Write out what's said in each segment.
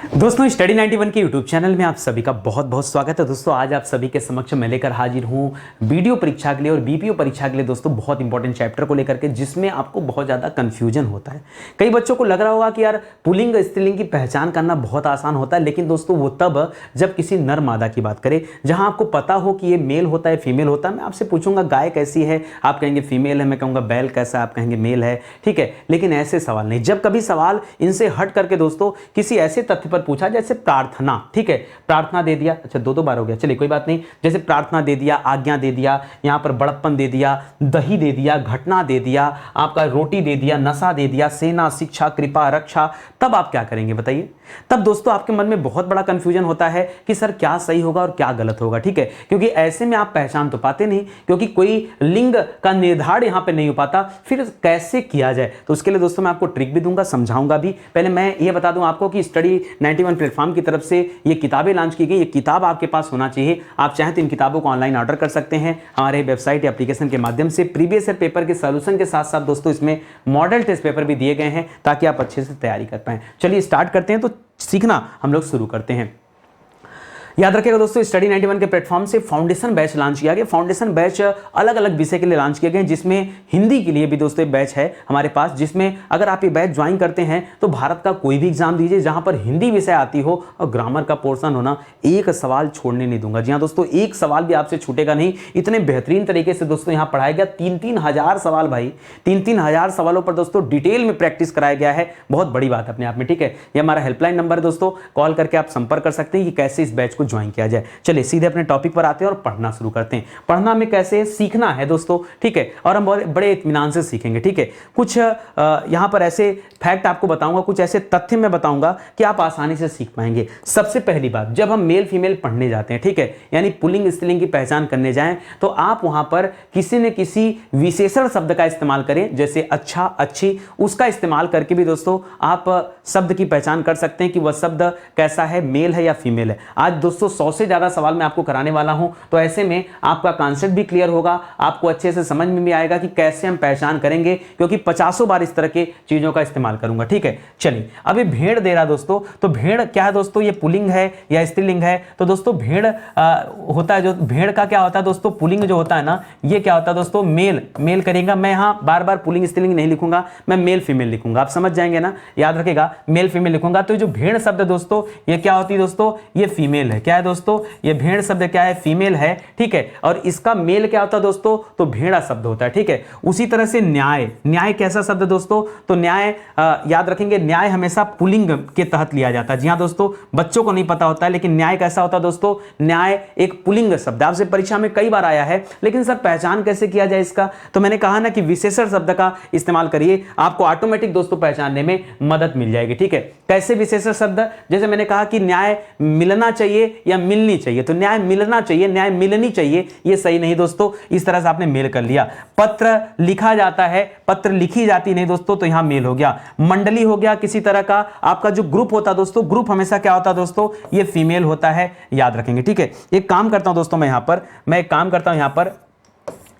दोस्तों स्टडी 91 के YouTube channel में आप सभी का बहुत बहुत स्वागत है। दोस्तों आज आप सभी के समक्ष मैं लेकर हाजिर हूँ वीडियो परीक्षा के लिए और बीपीओ परीक्षा के लिए दोस्तों बहुत इंपॉर्टेंट चैप्टर को लेकर के, जिसमें आपको बहुत ज़्यादा कंफ्यूजन होता है। कई बच्चों को लग रहा होगा कि यार पुल्लिंग स्त्रीलिंग की पहचान करना बहुत आसान होता है, लेकिन दोस्तों वो तब जब किसी नर मादा की बात करें, जहाँ आपको पता हो कि ये मेल होता है फीमेल होता है। मैं आपसे पूछूंगा गाय कैसी है, आप कहेंगे फीमेल है, मैं कहूँगा बैल कैसा है, आप कहेंगे मेल है, ठीक है। लेकिन ऐसे सवाल नहीं। जब कभी सवाल इनसे हट करके दोस्तों किसी ऐसे तथ्य पर पूछा जैसे प्रार्थना, ठीक है, प्रार्थना दे दिया, अच्छा दो बार हो गया, चलिए कोई बात नहीं, जैसे प्रार्थना दे दिया, आज्ञा दे दिया, यहां पर बड़प्पन दे दिया, दही दे दिया, घटना दे दिया, आपका रोटी दे दिया, नशा दे दिया, सेना, शिक्षा, कृपा, रक्षा, तब आप क्या करेंगे बताइए। तब दोस्तों आपके मन में बहुत बड़ा कंफ्यूजन होता है कि सर क्या सही होगा और क्या गलत होगा, ठीक है। क्योंकि ऐसे में आप पहचान तो पाते नहीं, क्योंकि कोई लिंग का निर्धारण यहां पे नहीं हो पाता। फिर कैसे किया जाए, तो उसके लिए दोस्तों मैं आपको ट्रिक भी दूंगा, समझाऊंगा भी। पहले मैं ये बता दूं आपको कि स्टडी 91 प्लेटफॉर्म की तरफ से ये किताबें लॉन्च की गई। ये किताब आपके पास होना चाहिए। आप चाहें तो इन किताबों को ऑनलाइन ऑर्डर कर सकते हैं हमारे वेबसाइट या एप्लीकेशन के माध्यम से। प्रीवियस ईयर पेपर के सॉल्यूशन के साथ साथ दोस्तों इसमें मॉडल टेस्ट पेपर भी दिए गए हैं ताकि आप अच्छे से तैयारी कर पाएं। चलिए स्टार्ट करते हैं, तो सीखना हम लोग शुरू करते हैं। याद रखिएगा दोस्तों स्टडी 91 के प्लेटफॉर्म से फाउंडेशन बैच लॉन्च किया गया। फाउंडेशन बैच अलग अलग विषय के लिए लॉन्च किए गए, जिसमें हिंदी के लिए भी दोस्तों एक बैच है हमारे पास, जिसमें अगर आप ये बैच ज्वाइन करते हैं तो भारत का कोई भी एग्जाम दीजिए जहां पर हिंदी विषय आती हो और ग्रामर का पोर्शन होना, एक सवाल छोड़ने नहीं दूंगा। जी हाँ दोस्तों, एक सवाल भी आपसे छूटेगा नहीं। इतने बेहतरीन तरीके से दोस्तों यहाँ पढ़ाया गया। 3-3 हजार सवाल भाई, 3-3 हजार सवालों पर दोस्तों डिटेल में प्रैक्टिस कराया गया है। बहुत बड़ी बात अपने आप में, ठीक है। ये हमारा हेल्पलाइन नंबर है दोस्तों, कॉल करके आप संपर्क कर सकते हैं कि कैसे इस बैच को ज्वाइन किया जाए। चलिए सीधे अपने टॉपिक पर आते हैं और पढ़ना शुरू करते हैं। पढ़ना में कैसे सीखना है दोस्तों, ठीक है, और हम बड़े इत्मीनान से सीखेंगे, ठीक है। कुछ यहां पर ऐसे फैक्ट आपको बताऊंगा, कुछ ऐसे तथ्य मैं बताऊंगा कि आप आसानी से सीख पाएंगे। सबसे पहली बात, जब हम मेल फीमेल पढ़ने जाते हैं, ठीक है, यानी पुल्लिंग स्त्रीलिंग की पहचान करने जाएं, तो आप वहां पर किसी न किसी विशेषण शब्द का इस्तेमाल करें, जैसे अच्छा, अच्छी, उसका इस्तेमाल करके भी दोस्तों आप शब्द की पहचान कर सकते हैं कि वह शब्द कैसा है, मेल है या फीमेल है। आज दोस्तों 100 से ज्यादा सवाल मैं आपको कराने वाला हूं, तो ऐसे में आपका कॉन्सेप्ट भी क्लियर होगा, आपको अच्छे से समझ में भी आएगा कि कैसे हम पहचान करेंगे, क्योंकि 50 बार इस तरह के चीजों का इस्तेमाल करूंगा, ठीक है। चलिए अब ये भेड़ दे रहा दोस्तों, तो भेड़ क्या है दोस्तों, ये पुल्लिंग है या स्त्रीलिंग है। तो दोस्तों भेड़ होता है, जो भेड़ का क्या होता है दोस्तों, पुल्लिंग जो होता है ना, ये क्या होता है दोस्तों, मेल करेगा। मैं यहां बार बार पुल्लिंग स्त्रीलिंग नहीं लिखूंगा, मैं मेल फीमेल लिखूंगा, आप समझ जाएंगे ना, याद रखेगा मेल फीमेल लिखूंगा। तो जो भेड़ शब्द दोस्तों, ये क्या होती है दोस्तों, ये फीमेल है। क्या है दोस्तों, ये भेड़ शब्द क्या है, फीमेल है, ठीक है। और इसका मेल क्या होता है दोस्तों, तो भेड़ा शब्द होता है, ठीक है। उसी तरह से न्याय कैसा शब्द दोस्तों, तो न्याय याद रखेंगे, न्याय हमेशा पुल्लिंग के तहत लिया जाता है। जी हां दोस्तों, बच्चों को नहीं पता होता है, लेकिन न्याय कैसा होता है दोस्तों, न्याय एक पुल्लिंग शब्द। आपसे परीक्षा में कई बार आया है, लेकिन सर पहचान कैसे किया जाए इसका, तो मैंने कहा ना कि विशेषण शब्द का इस्तेमाल करिए, आपको ऑटोमेटिक दोस्तों पहचानने में मदद मिल जाएगी, ठीक है। कैसे विशेषण शब्द, जैसे मैंने कहा कि न्याय मिलना चाहिए या मिलनी चाहिए, तो न्याय मिलना चाहिए, न्याय मिलनी चाहिए, ये सही नहीं दोस्तों। इस तरह से आपने मेल कर लिया। पत्र लिखा जाता है, पत्र लिखी जाती नहीं दोस्तों, तो यहां मेल हो गया। मंडली हो गया किसी तरह का, आपका जो ग्रुप होता है दोस्तों, ग्रुप हमेशा क्या होता है दोस्तों, ये फीमेल होता है, याद रखेंगे, ठीक है। एक काम करता हूं दोस्तों, मैं एक काम करता हूं यहां पर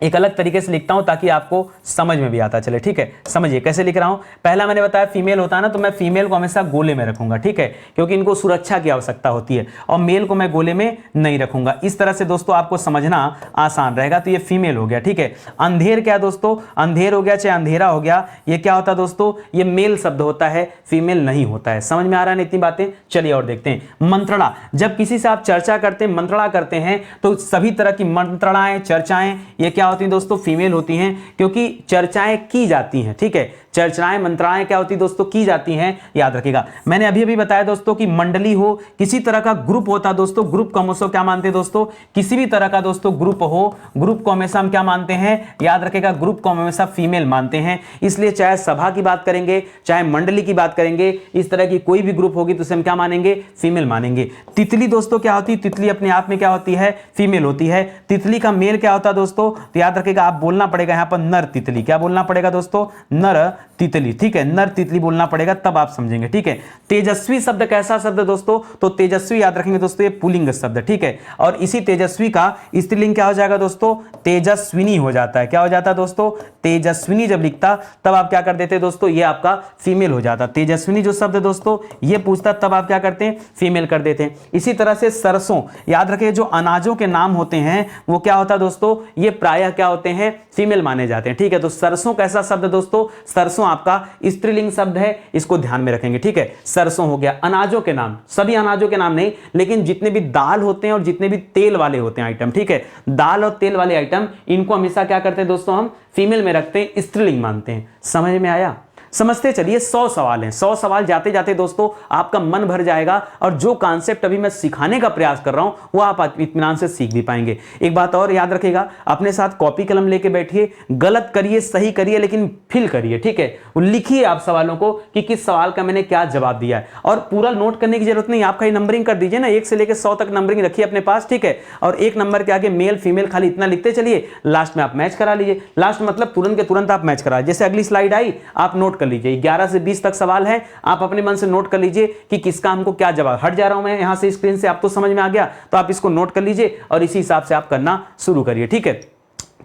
एक अलग तरीके से लिखता हूं ताकि आपको समझ में भी आता चले, ठीक है। समझिए कैसे लिख रहा हूं। पहला मैंने बताया फीमेल होता है ना, तो मैं फीमेल को हमेशा गोले में रखूंगा, ठीक है, क्योंकि इनको सुरक्षा की आवश्यकता होती है, और मेल को मैं गोले में नहीं रखूंगा। इस तरह से दोस्तों आपको समझना आसान रहेगा। तो ये फीमेल हो गया, ठीक है। अंधेर क्या दोस्तों, अंधेर हो गया चाहे अंधेरा हो गया, ये क्या होता है दोस्तों, ये मेल शब्द होता है, फीमेल नहीं होता है। समझ में आ रहा है ना इतनी बातें। चलिए और देखते हैं। मंत्रणा, जब किसी से आप चर्चा करते हैं, मंत्रणा करते हैं, तो सभी तरह की मंत्रणाएं, चर्चाएं, ये क्या होती हैं दोस्तों, फीमेल होती हैं, क्योंकि चर्चाएं की जाती हैं, ठीक है। चर्चाएं मंत्राएं क्या होती दोस्तों, की जाती हैं, याद रखिएगा। मैंने अभी बताया दोस्तों कि मंडली हो, किसी तरह का ग्रुप होता दोस्तों, ग्रुप को हमेशा क्या मानते हैं दोस्तों, किसी भी तरह का दोस्तों ग्रुप हो, ग्रुप को हमेशा हम क्या मानते हैं, याद रखिएगा, ग्रुप को हमेशा फीमेल मानते हैं। इसलिए चाहे सभा की बात करेंगे, चाहे मंडली की बात करेंगे, इस तरह की कोई भी ग्रुप होगी तो उसे हम क्या मानेंगे, फीमेल मानेंगे। तितली दोस्तों क्या होती है, तितली अपने आप में क्या होती है, फीमेल होती है। तितली का मेल क्या होता है दोस्तों, तो याद रखिएगा, आप बोलना पड़ेगा यहां पर नर तितली। क्या बोलना पड़ेगा दोस्तों, नर तितली, ठीक है, नर तितली बोलना पड़ेगा तब आप समझेंगे, ठीक है। तेजस्वी शब्द कैसा शब्द है दोस्तों, तो तेजस्वी याद रखेंगे दोस्तों, ये पुल्लिंग शब्द, ठीक है। और इसी तेजस्वी का स्त्रीलिंग क्या हो जाएगा दोस्तों, तेजस्विनी हो जाता है। क्या हो जाता है दोस्तों, तेजस्विनी जब लिखता तब आप क्या कर देते दोस्तों, ये आपका फीमेल हो जाता। तेजस्विनी जो शब्द है दोस्तों ये पूछता तब आप क्या करते हैं, फीमेल कर देते हैं। इसी तरह से सरसों, याद रखिए जो अनाजों के नाम होते हैं वो क्या होता है दोस्तों, ये प्रायः क्या होते हैं, फीमेल माने जाते हैं, ठीक है। तो सरसों कैसा शब्द है दोस्तों, सरसों आपका स्त्रीलिंग शब्द है, इसको ध्यान में रखेंगे, ठीक है। सरसों हो गया। अनाजों के नाम, सभी अनाजों के नाम नहीं, लेकिन जितने भी दाल होते हैं और जितने भी तेल वाले होते हैं आइटम, ठीक है, दाल और तेल वाले आइटम, इनको हमेशा क्या करते हैं दोस्तों, हम फीमेल में रखते हैं, स्त्रीलिंग मानते हैं। समझ में आया? समझते चलिए। 100 सवाल हैं, 100 सवाल जाते जाते दोस्तों आपका मन भर जाएगा और जो कॉन्सेप्ट अभी मैं सिखाने का प्रयास कर रहा हूं वो आप इत्मीनान से सीख भी पाएंगे। एक बात और याद रखिएगा, अपने साथ कॉपी कलम लेके बैठिए, गलत करिए सही करिए लेकिन फिल करिए, ठीक है। लिखिए आप सवालों को कि किस सवाल का मैंने क्या जवाब दिया है, और पूरा नोट करने की जरूरत नहीं, आप खाली नंबरिंग कर दीजिए ना, 1 से लेकर 100 तक नंबरिंग रखिए अपने पास, ठीक है। और एक नंबर के आगे मेल फीमेल खाली इतना लिखते चलिए, लास्ट में आप मैच करा लीजिए। लास्ट मतलब तुरंत के तुरंत आप मैच करा, जैसे अगली स्लाइड आई आप नोट कर लीजिए, 11 से 20 तक सवाल है, आप अपने मन से नोट कर लीजिए कि किसका हमको क्या जवाब। हट जा रहा हूं मैं यहां से स्क्रीन से, आप तो समझ में आ गया, तो आप इसको नोट कर लीजिए और इसी हिसाब से आप करना शुरू करिए, ठीक है।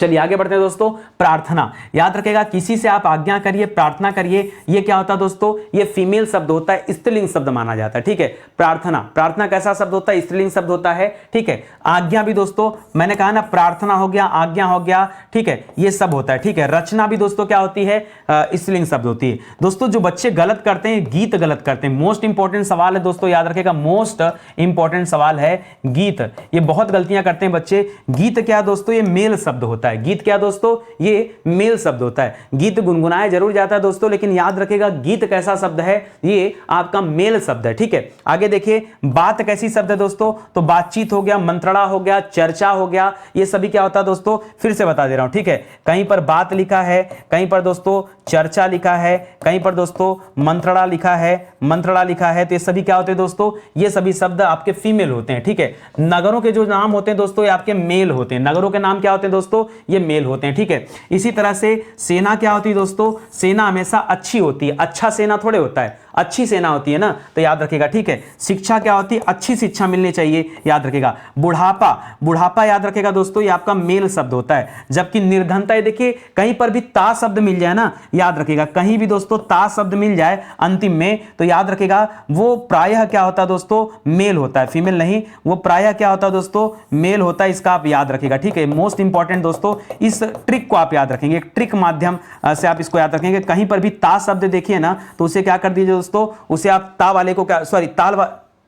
चलिए आगे बढ़ते हैं दोस्तों। प्रार्थना, याद रखेगा किसी से आप आज्ञा करिए, प्रार्थना करिए, ये क्या होता है दोस्तों, ये फीमेल शब्द होता है, स्त्रीलिंग शब्द माना जाता है, ठीक है। प्रार्थना, प्रार्थना कैसा शब्द होता है, स्त्रीलिंग शब्द होता है, ठीक है। आज्ञा भी दोस्तों मैंने कहा ना, प्रार्थना हो गया, आज्ञा हो गया, ठीक है, ये सब होता है, ठीक है। रचना भी दोस्तों क्या होती है, स्त्रीलिंग शब्द होती है। दोस्तों जो बच्चे गलत करते हैं, गीत गलत करते हैं, मोस्ट इंपॉर्टेंट सवाल है दोस्तों, याद रखेगा मोस्ट इंपॉर्टेंट सवाल है गीत, ये बहुत गलतियां करते हैं बच्चे। गीत क्या दोस्तों, ये मेल शब्द होता है, गीत क्या दोस्तों, ये मेल शब्द होता है। गीत गुनगुनाया जरूर जाता है दोस्तों, लेकिन याद रखेगा गीत कैसा शब्द है, ये आपका मेल शब्द है, ठीक है। आगे देखिए, बात कैसी शब्द है दोस्तों, तो बातचीत हो गया, मंत्रणा हो गया, चर्चा हो गया, ये सभी क्या होता है दोस्तों, फिर से बता दे रहा हूं, ठीक है। कहीं पर बात लिखा है, कहीं पर दोस्तों चर्चा लिखा है, कहीं पर दोस्तों मंत्रणा लिखा है, मंत्रणा लिखा है, तो ये सभी क्या होते हैं दोस्तों, ये सभी शब्द आपके फीमेल होते हैं, ठीक है। नगरों के जो नाम होते हैं दोस्तों ये आपके मेल होते हैं, नगरों के नाम क्या होते हैं दोस्तों, ये मेल होते हैं, ठीक है। इसी तरह से सेना क्या होती है दोस्तों, सेना हमेशा अच्छी होती है, अच्छा सेना थोड़े होता है, अच्छी सेना होती है ना, तो याद रखिएगा, ठीक है। शिक्षा क्या होती है, अच्छी शिक्षा मिलनी चाहिए, याद रखिएगा। बुढ़ापा, बुढ़ापा याद रखिएगा दोस्तों, ये आपका मेल शब्द होता है। जबकि निर्धनता, ये देखिए कहीं पर भी ता शब्द मिल जाए ना, याद रखिएगा, कहीं भी दोस्तों ता शब्द मिल जाए अंतिम में, तो याद रखिएगा वो प्रायः क्या होता है दोस्तों, मेल होता है, फीमेल नहीं, वो प्रायः क्या होता है दोस्तों, मेल होता है, इसका आप याद रखिएगा, ठीक है। मोस्ट इंपॉर्टेंट दोस्तों, इस ट्रिक को आप याद रखेंगे, एक ट्रिक माध्यम से आप इसको याद रखेंगे। कहीं पर भी ता शब्द देखिए ना, तो उसे क्या कर दीजिए दोस्तों, उसे आप ता वाले को क्या, सॉरी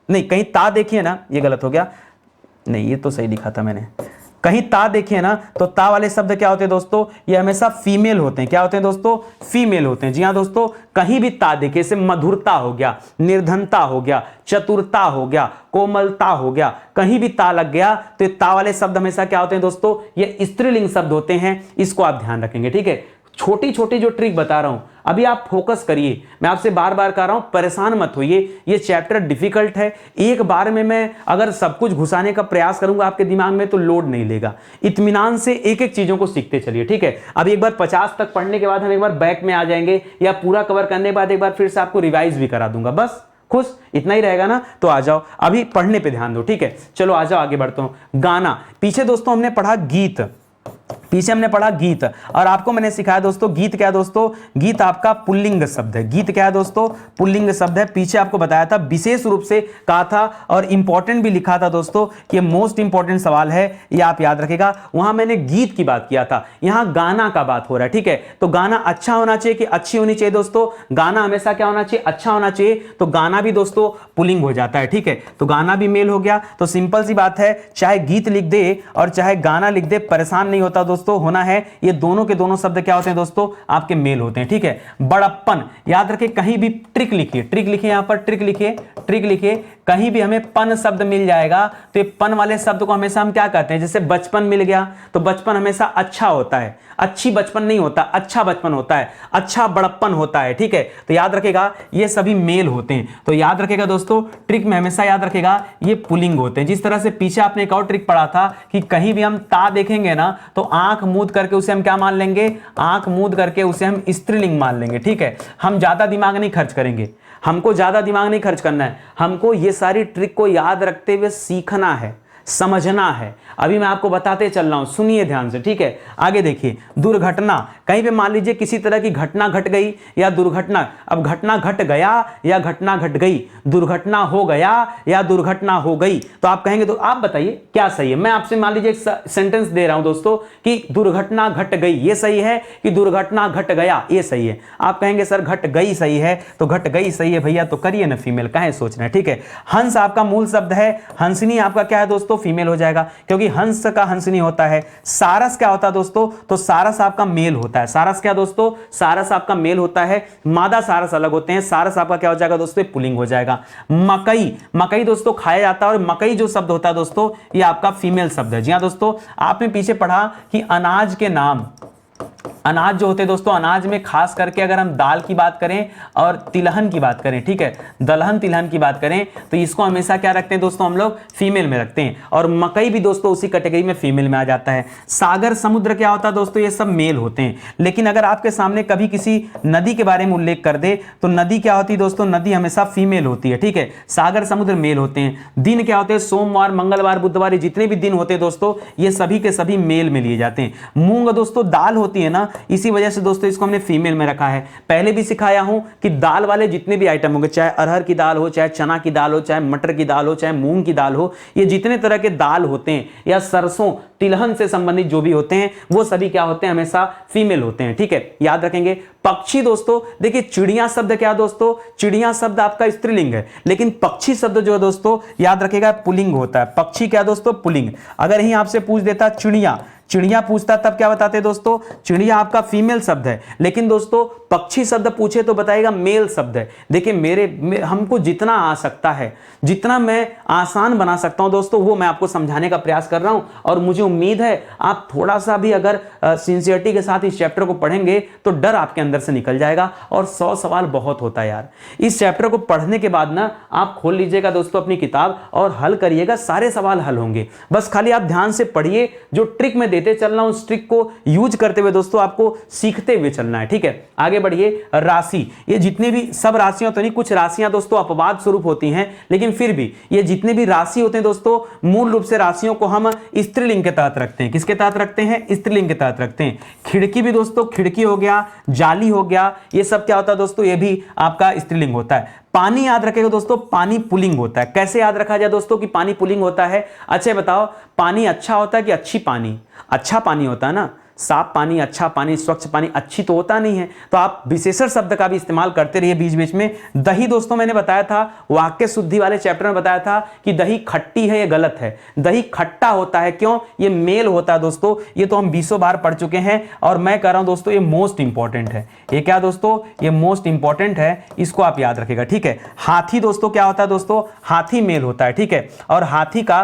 नहीं, कहीं ता देखिए ना, ये गलत हो गया, नहीं ये तो सही लिखा था मैंने, कहीं ता देखिए ना, तो ता वाले शब्द क्या होते हैं दोस्तों, ये हमेशा फीमेल होते हैं। क्या होते हैं दोस्तों, फीमेल होते हैं। जी हाँ दोस्तों, कहीं भी ता देखिए, जैसे मधुरता हो गया, निर्धनता हो गया, चतुरता हो गया, कोमलता हो गया, कहीं भी ता लग गया तो ये ता वाले शब्द हमेशा क्या होते हैं दोस्तों, ये स्त्रीलिंग शब्द होते हैं, इसको आप ध्यान रखेंगे, ठीक है। छोटी छोटी जो ट्रिक बता रहा हूं अभी आप फोकस करिए, मैं आपसे बार बार कह रहा हूं, परेशान मत होइए, ये चैप्टर डिफिकल्ट है, एक बार में मैं अगर सब कुछ घुसाने का प्रयास करूंगा आपके दिमाग में तो लोड नहीं लेगा। इत्मीनान से एक एक चीजों को सीखते चलिए, ठीक है। अब एक बार 50 तक पढ़ने के बाद हम एक बार बैक में आ जाएंगे, या पूरा कवर करने के बाद एक बार फिर से आपको रिवाइज भी करा दूंगा, बस खुश इतना ही रहेगा ना, तो आ जाओ, अभी पढ़ने पे ध्यान दो, ठीक है। चलो आ जाओ, आगे बढ़ता हूं। गाना, पीछे दोस्तों हमने पढ़ा गीत, पीछे हमने पढ़ा गीत, और आपको मैंने सिखाया दोस्तों गीत क्या है दोस्तों, गीत आपका पुल्लिंग शब्द है। गीत क्या है दोस्तों, पुल्लिंग शब्द है। पीछे आपको बताया था, विशेष रूप से कहा था और इंपॉर्टेंट भी लिखा था दोस्तों कि ये मोस्ट इंपॉर्टेंट सवाल है, ये आप याद रखेगा। वहां मैंने गीत की बात किया था, यहां गाना का बात हो रहा है, ठीक है। तो गाना अच्छा होना चाहिए कि अच्छी होनी चाहिए दोस्तों, गाना हमेशा क्या होना चाहिए, अच्छा होना चाहिए, तो गाना भी दोस्तों पुल्लिंग हो जाता है, ठीक है। तो गाना भी मेल हो गया, तो सिंपल सी बात है, चाहे गीत लिख दे और चाहे गाना लिख दे, परेशान नहीं होता दोस्तों, होना है ये दोनों के दोनों शब्द क्या होते हैं दोस्तों, आपके मेल होते हैं, ठीक है। बड़प्पन, याद रखिए, कहीं भी ट्रिक लिखिए, ट्रिक लिखिए, यहां पर ट्रिक लिखिए, ट्रिक लिखिए, कहीं भी हमें पन शब्द मिल जाएगा तो ये पन वाले शब्द को हमेशा हम क्या कहते हैं, जैसे बचपन मिल गया तो बचपन हमेशा अच्छा होता है, अच्छी बचपन नहीं होता, अच्छा बचपन होता है, अच्छा बड़प्पन होता है, ठीक है। तो याद रखेगा ये सभी मेल होते हैं, तो याद रखेगा दोस्तों, ट्रिक में हमेशा याद रखेगा ये पुलिंग होते हैं। जिस तरह से पीछे आपने एक और ट्रिक पढ़ा था कि कहीं भी हम ता देखेंगे ना तो आंख मूंद करके उसे हम क्या मान लेंगे, आंख मूंद करके उसे हम स्त्रीलिंग मान लेंगे। ठीक है, हम ज्यादा दिमाग नहीं खर्च करेंगे, हमको ज्यादा दिमाग नहीं खर्च करना है, हमको ये सारी ट्रिक को याद रखते हुए सीखना है, समझना है। अभी मैं आपको बताते चल रहा हूं, सुनिए ध्यान से। ठीक है, आगे देखिए, दुर्घटना, कहीं पे मान लीजिए किसी तरह की घटना घट गई या दुर्घटना, अब घटना घट गया या घटना घट गई, दुर्घटना हो गया या दुर्घटना हो गई, तो आप कहेंगे तो आप बताइए क्या सही है। मैं आपसे मान लीजिए एक सेंटेंस दे रहा हूं दोस्तों कि दुर्घटना घट गई, ये सही है कि दुर्घटना घट गया ये सही है। आप कहेंगे सर घट गई सही है, तो घट गई सही है भैया, तो करिए ना फीमेल, काहे सोच रहे हैं। ठीक है, हंस आपका मूल शब्द है, हंसनी आपका क्या है दोस्तों, फीमेल हो जाएगा, क्योंकि हंस का हंसनी होता है। सारस क्या होता है दोस्तों, तो सारस आपका मेल होता है। सारस क्या दोस्तों, सारस आपका मेल होता है, मादा सारस अलग होते हैं। सारस आपका क्या हो जाएगा दोस्तों, पुल्लिंग हो जाएगा। मकई, मकई दोस्तों खाया जाता है, और मकई जो शब्द होता है दोस्तों ये आपका फीमेल शब्द है। जी हाँ दोस्तों, आपने पीछे पढ़ा कि अनाज के नाम, अनाज जो होते हैं दोस्तों, अनाज में खास करके अगर हम दाल की बात करें और तिलहन की बात करें, ठीक है, दलहन तिलहन की बात करें, तो इसको हमेशा क्या रखते हैं दोस्तों, हम लोग फीमेल में रखते हैं। और मकई भी दोस्तों उसी कैटेगरी में फीमेल में आ जाता है। सागर समुद्र क्या होता है दोस्तों, ये सब मेल होते हैं। लेकिन अगर आपके सामने कभी किसी नदी के बारे में उल्लेख कर दे तो नदी क्या होती है दोस्तों, नदी हमेशा फीमेल होती है। ठीक है, सागर समुद्र मेल होते हैं। दिन क्या होते हैं, सोमवार मंगलवार बुधवार, जितने भी दिन होते हैं दोस्तों ये सभी के सभी मेल में लिए जाते हैं। मूंग दोस्तों दाल होती है ना, इसी वजह से दोस्तों इसको हमने फीमेल में रखा है। पहले भी सिखाया हूं कि दाल वाले जितने भी आइटम होंगे, चाहे अरहर की दाल हो, चाहे चना की दाल हो, चाहे मटर की दाल हो, चाहे मूंग की दाल हो, ये जितने तरह के दाल होते हैं या सरसों तिलहन से संबंधित जो भी होते हैं वो सभी क्या होते हैं, हमेशा फीमेल होते हैं। ठीक है, याद रखेंगे। पक्षी दोस्तों, देखिए चिड़िया शब्द क्या दोस्तों, चिड़िया शब्द आपका स्त्रीलिंग है, लेकिन पक्षी शब्द जो है दोस्तों याद रखेगा पुल्लिंग होता है। पक्षी क्या दोस्तों, पुल्लिंग। अगर यही आपसे पूछ देता चिड़िया, चिड़िया पूछता तब क्या बताते दोस्तों, चिड़िया आपका फीमेल शब्द है, लेकिन दोस्तों पक्षी शब्द पूछे तो बताएगा मेल शब्द है। देखिए हमको जितना आ सकता है, जितना मैं आसान बना सकता हूं दोस्तों, वो मैं आपको समझाने का प्रयास कर रहा हूं। और मुझे उम्मीद है आप थोड़ा सा भी अगर सिंसियरिटी के साथ इस चैप्टर को पढ़ेंगे तो डर आपके अंदर से निकल जाएगा। और 100 सवाल बहुत होता है यार। इस चैप्टर को पढ़ने के बाद ना आप खोल लीजिएगा दोस्तों अपनी किताब और हल करिएगा, सारे सवाल हल होंगे। बस खाली आप ध्यान से पढ़िए, जो ट्रिक में देते चल रहा हूं उस ट्रिक को यूज करते हुए दोस्तों आपको सीखते हुए चलना है। ठीक है, आगे बढ़िए। राशि, ये जितने भी सब राशियां तो नहीं, कुछ राशियां दोस्तों अपवाद स्वरूप होती हैं, लेकिन फिर भी ये जितने भी राशि होते हैं दोस्तों, मूल रूप से राशियों को हम स्त्रीलिंग के तहत रखते हैं। किसके तहत रखते हैं, स्त्रीलिंग के तहत रखते हैं। खिड़की भी दोस्तों, खिड़की हो गया, जाली हो गया, ये सब क्या होता है दोस्तों, ये भी आपका स्त्रीलिंग होता है। पानी याद रखेगा दोस्तों, पानी पुलिंग होता है। कैसे याद रखा जाए दोस्तों कि पानी पुलिंग होता है, अच्छा बताओ, पानी अच्छा होता है कि अच्छी पानी, अच्छा पानी होता है ना, साफ पानी, अच्छा पानी, स्वच्छ पानी, अच्छी तो होता नहीं है। तो आप विशेषण शब्द का भी इस्तेमाल करते रहिए बीच बीच में। दही दोस्तों मैंने बताया था, वाक्य शुद्धि वाले चैप्टर में बताया था कि दही खट्टी है, ये गलत है। दही खट्टा होता है, क्यों, ये मेल होता है दोस्तों। ये तो हम 20 बार पढ़ चुके हैं और मैं कह रहा हूं दोस्तों ये मोस्ट इंपॉर्टेंट है। ये क्या दोस्तों, ये मोस्ट इंपॉर्टेंट है, इसको आप याद रखिएगा। ठीक है, हाथी दोस्तों क्या होता है दोस्तों, हाथी मेल होता है। ठीक है, और हाथी का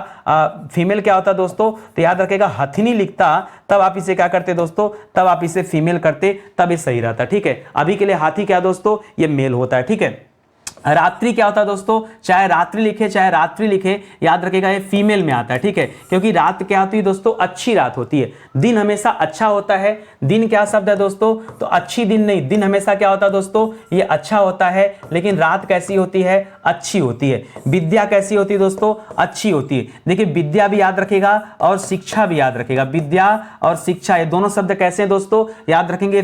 फीमेल क्या होता है दोस्तों, तो याद रखेगा हथिनी लिखता तब आप इसे क्या करते दोस्तों, तब आप इसे फीमेल करते, तब ये सही रहता। ठीक है, अभी के लिए हाथी क्या दोस्तों, ये मेल होता है। ठीक है, रात्रि क्या होता है दोस्तों, चाहे रात्रि लिखे चाहे रात्रि लिखे, याद रखेगा ये फीमेल में आता है। ठीक है, क्योंकि रात क्या होती है दोस्तों, अच्छी रात होती है। दिन हमेशा अच्छा होता है। दिन क्या शब्द है दोस्तों, तो अच्छी दिन नहीं, दिन हमेशा क्या होता है दोस्तों, ये अच्छा होता है। लेकिन रात कैसी होती है, अच्छी होती है। विद्या कैसी होती है दोस्तों, अच्छी होती है। देखिए विद्या भी याद रखेगा और शिक्षा भी याद रखेगा। विद्या और शिक्षा ये दोनों शब्द कैसे हैं दोस्तों, याद रखेंगे,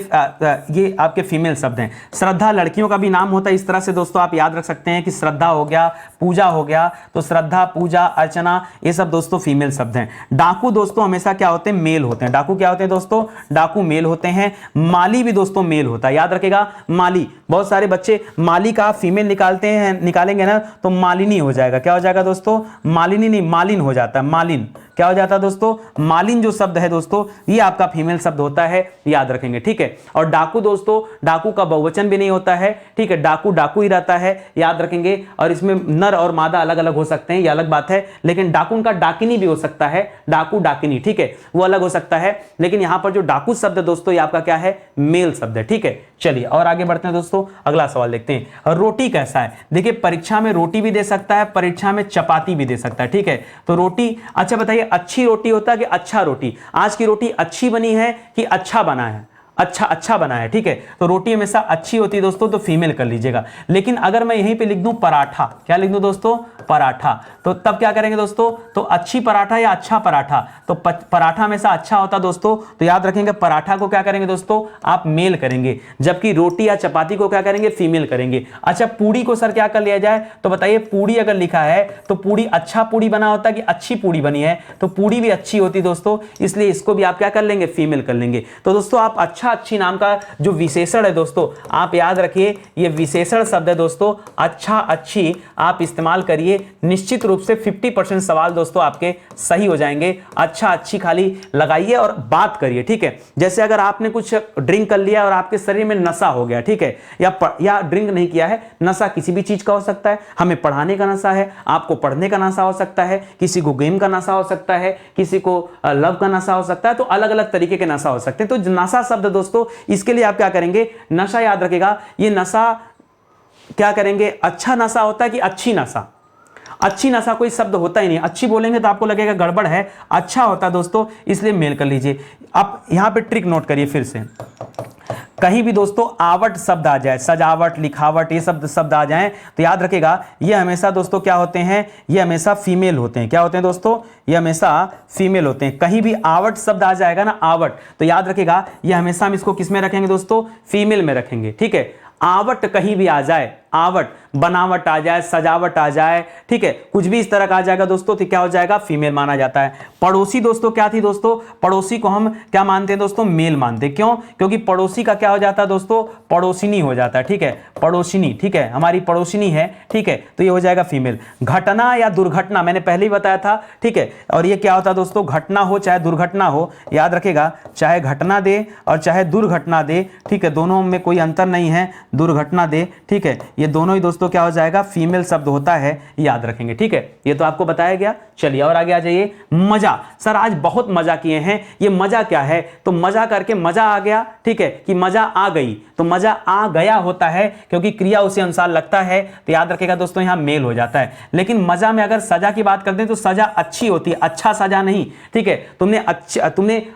ये आपके फीमेल शब्द हैं। श्रद्धा लड़कियों का भी नाम होता है, इस तरह से दोस्तों आप याद रख सकते हैं कि श्रद्धा हो गया, पूजा हो गया, तो श्रद्धा, पूजा, अर्चना, ये सब दोस्तों फीमेल शब्द हैं। डाकू दोस्तों हमेशा क्या होते हैं, मेल होते हैं। डाकू क्या होते हैं दोस्तों, डाकू मेल होते हैं। माली भी दोस्तों मेल होता है, याद रखेगा माली। बहुत सारे बच्चे माली का फीमेल निकालेंगे ना तो मालिनी हो जाएगा। क्या हो जाएगा दोस्तों, मालिनी नहीं, मालिन हो जाता है। मालिन क्या हो जाता है दोस्तों, मालिन जो शब्द है दोस्तों ये आपका फीमेल शब्द होता है, याद रखेंगे। ठीक है, और डाकू दोस्तों, डाकू का बहुवचन भी नहीं होता है। ठीक है, डाकू डाकू ही रहता है, याद रखेंगे। और इसमें नर और मादा अलग अलग हो सकते हैं, ये अलग बात है। लेकिन डाकुन का डाकिनी भी हो सकता है, डाकू डाकिनी, ठीक है, वो अलग हो सकता है। लेकिन यहां पर जो डाकू शब्द दोस्तों ये आपका क्या है, मेल शब्द है। ठीक है, चलिए और आगे बढ़ते हैं दोस्तों, अगला सवाल देखते हैं। रोटी कैसा है? देखिए परीक्षा में रोटी भी दे सकता है, परीक्षा में चपाती भी दे सकता है, ठीक है। तो रोटी, अच्छा बताइए अच्छी रोटी होता है कि अच्छा रोटी? आज की रोटी अच्छी बनी है कि अच्छा बना है? अच्छा बना है, ठीक है। तो रोटी हमेशा अच्छी होती है दोस्तों, तो फीमेल कर लीजिएगा। लेकिन अगर मैं यहीं पे लिख दूं पराठा, क्या लिख दूं दोस्तों? पराठा, तो तब क्या करेंगे दोस्तों? तो अच्छी पराठा या अच्छा पराठा? तो पराठा हमेशा अच्छा होता दोस्तों, तो याद रखेंगे पराठा को क्या करेंगे दोस्तों? आप मेल करेंगे, जबकि रोटी या चपाती को क्या करेंगे? फीमेल करेंगे। अच्छा पूड़ी को सर क्या कर लिया जाए? तो बताइए पूड़ी अगर लिखा है तो पूड़ी अच्छा पूड़ी बना होता है कि अच्छी पूड़ी बनी है? तो पूड़ी भी अच्छी होती दोस्तों, इसलिए इसको भी आप क्या कर लेंगे? फीमेल कर लेंगे। तो दोस्तों आप अच्छा अच्छी नाम का जो विशेषण है दोस्तों, आप याद रखिए ये विशेषण शब्द है दोस्तों, अच्छा अच्छी आप इस्तेमाल करिए, निश्चित रूप से 50% सवाल दोस्तों आपके सही हो जाएंगे। अच्छा अच्छी खाली लगाइए और बात करिए, ठीक है। जैसे अगर आपने कुछ ड्रिंक कर लिया और आपके शरीर में नशा हो गया, ठीक है, या ड्रिंक नहीं किया है, नशा किसी भी चीज का हो सकता है। हमें पढ़ाने का नशा है, आपको पढ़ने का नशा हो सकता है, किसी को गेम का नशा हो सकता है, किसी को लव का नशा हो सकता है, तो अलग अलग तरीके के नशा हो सकते हैं। तो नशा शब्द दोस्तों, इसके लिए आप क्या करेंगे? नशा याद रखेगा, ये नशा क्या करेंगे? अच्छा नशा होता है कि अच्छी नशा? अच्छी नशा कोई शब्द होता ही नहीं, अच्छी बोलेंगे तो आपको लगेगा गड़बड़ है, अच्छा होता है दोस्तों, इसलिए मेल कर लीजिए। आप यहां पे ट्रिक नोट करिए फिर से, कहीं भी दोस्तों आवट शब्द आ जाए, सजावट, लिखावट, ये शब्द आ जाएं, तो याद रखेगा ये हमेशा दोस्तों क्या होते हैं? ये हमेशा फीमेल होते हैं। क्या होते हैं दोस्तों? ये हमेशा फीमेल होते हैं। कहीं भी आवट शब्द आ जाएगा ना, आवट, तो याद रखेगा ये हमेशा हम इसको किस में रखेंगे दोस्तों? फीमेल में रखेंगे, ठीक है। आवट कहीं भी आ जाए, आवट, बनावट आ जाए, सजावट आ जाए, ठीक है, कुछ भी इस तरह का आ जाएगा दोस्तों, तो क्या हो जाएगा? फीमेल माना जाता है। पड़ोसी दोस्तों क्या थी दोस्तों? पड़ोसी को हम क्या मानते हैं दोस्तों? मेल मानते हैं। क्यों? क्योंकि पड़ोसी का क्या हो जाता है दोस्तों? पड़ोसिनी हो जाता है, ठीक है, पड़ोसिनी, ठीक है, हमारी पड़ोसिनी है, ठीक है, तो ये हो जाएगा फीमेल। घटना या दुर्घटना मैंने पहले ही बताया था, ठीक है, और ये क्या होता है दोस्तों? घटना हो चाहे दुर्घटना हो, याद रखेगा, चाहे घटना दे और चाहे दुर्घटना दे, ठीक है, दोनों में कोई अंतर नहीं है, दुर्घटना दे, ठीक है, ये दोनों ही दोस्तों क्या हो जाएगा? फीमेल शब्द होता है, याद रखेंगे, ठीक है, ये तो आपको बताया गया। चलिए और आगे आ जाइए। मजा, सर आज बहुत मजा किए हैं, ये मजा क्या है? तो मजा करके मजा आ गया, ठीक है, कि मजा आ गई, तो मजा आ गया होता है क्योंकि क्रिया उसी अनुसार लगता है, तो याद रखेगा दोस्तों यहां मेल हो जाता है। लेकिन मजा में अगर सजा की बात करते हैं तो सजा अच्छी होती है, अच्छा सजा नहीं, ठीक है। तुमने